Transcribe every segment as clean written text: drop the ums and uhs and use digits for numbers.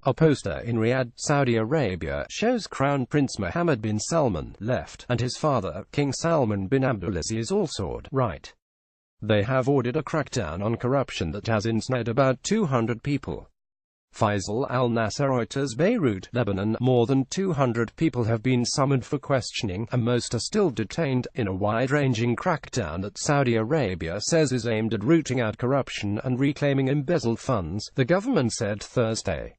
A poster in Riyadh, Saudi Arabia, shows Crown Prince Mohammed bin Salman, left, and his father, King Salman bin Abdulaziz, all sword, right. They have ordered a crackdown on corruption that has ensnared about 200 people. Faisal al-Nasser, Reuters, Beirut, Lebanon. More than 200 people have been summoned for questioning, and most are still detained, in a wide-ranging crackdown that Saudi Arabia says is aimed at rooting out corruption and reclaiming embezzled funds, the government said Thursday.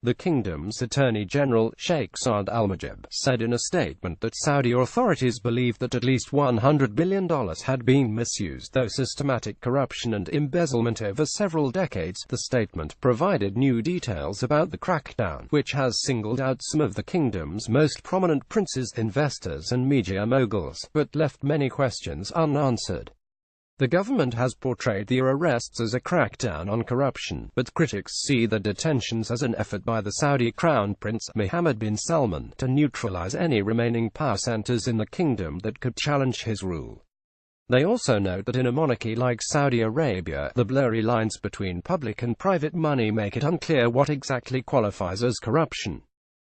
The kingdom's Attorney General, Sheikh Saad al-Majid, said in a statement that Saudi authorities believe that at least $100 billion had been misused through systematic corruption and embezzlement over several decades. The statement provided new details about the crackdown, which has singled out some of the kingdom's most prominent princes, investors and media moguls, but left many questions unanswered. The government has portrayed the arrests as a crackdown on corruption, but critics see the detentions as an effort by the Saudi Crown Prince, Mohammed bin Salman, to neutralize any remaining power centers in the kingdom that could challenge his rule. They also note that in a monarchy like Saudi Arabia, the blurry lines between public and private money make it unclear what exactly qualifies as corruption.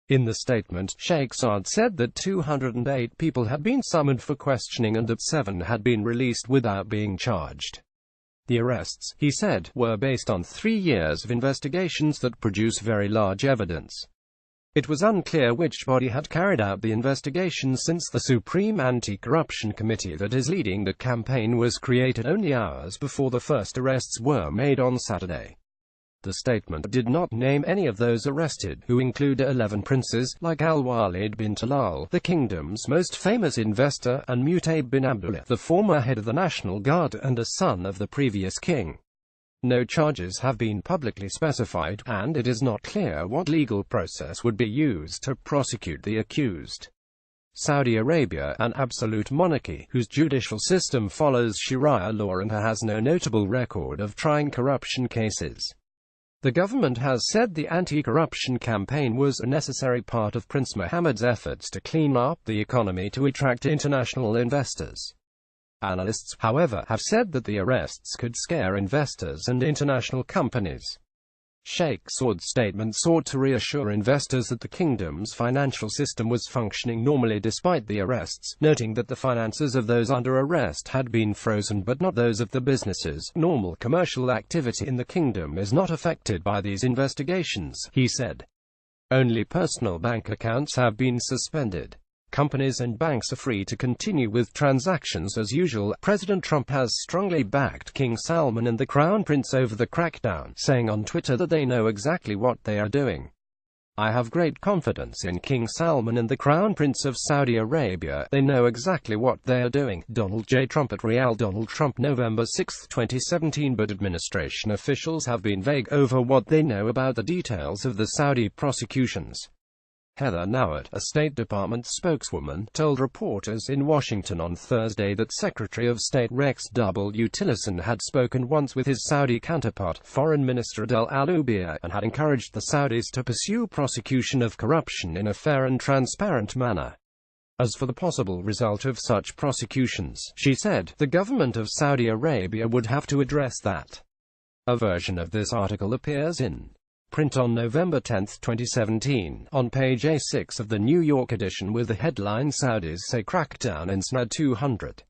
In the statement, Sheikh Saad said that 208 people had been summoned for questioning and that 7 had been released without being charged. The arrests, he said, were based on 3 years of investigations that produce very large evidence. It was unclear which body had carried out the investigation since the Supreme Anti-Corruption Committee that is leading the campaign was created only hours before the first arrests were made on Saturday. The statement did not name any of those arrested, who include 11 princes, like Al-Walid bin Talal, the kingdom's most famous investor, and Mutayb bin Abdullah, the former head of the National Guard and a son of the previous king. No charges have been publicly specified, and it is not clear what legal process would be used to prosecute the accused. Saudi Arabia, an absolute monarchy, whose judicial system follows Sharia law and has no notable record of trying corruption cases. The government has said the anti-corruption campaign was a necessary part of Prince Mohammed's efforts to clean up the economy to attract international investors. Analysts, however, have said that the arrests could scare investors and international companies. Sheikh Saad's statement sought to reassure investors that the kingdom's financial system was functioning normally despite the arrests, noting that the finances of those under arrest had been frozen but not those of the businesses. Normal commercial activity in the kingdom is not affected by these investigations, he said. Only personal bank accounts have been suspended. Companies and banks are free to continue with transactions as usual. President Trump has strongly backed King Salman and the Crown Prince over the crackdown, saying on Twitter that they know exactly what they are doing. I have great confidence in King Salman and the Crown Prince of Saudi Arabia. They know exactly what they are doing. Donald J. Trump at Riyadh. Donald Trump, November 6, 2017. But administration officials have been vague over what they know about the details of the Saudi prosecutions. Heather Nauert, a State Department spokeswoman, told reporters in Washington on Thursday that Secretary of State Rex W. Tillerson had spoken once with his Saudi counterpart, Foreign Minister Adel Al-Ubaid, and had encouraged the Saudis to pursue prosecution of corruption in a fair and transparent manner. As for the possible result of such prosecutions, she said, the government of Saudi Arabia would have to address that. A version of this article appears in print on November 10, 2017, on page A6 of the New York edition with the headline Saudis say crackdown ensnared 200.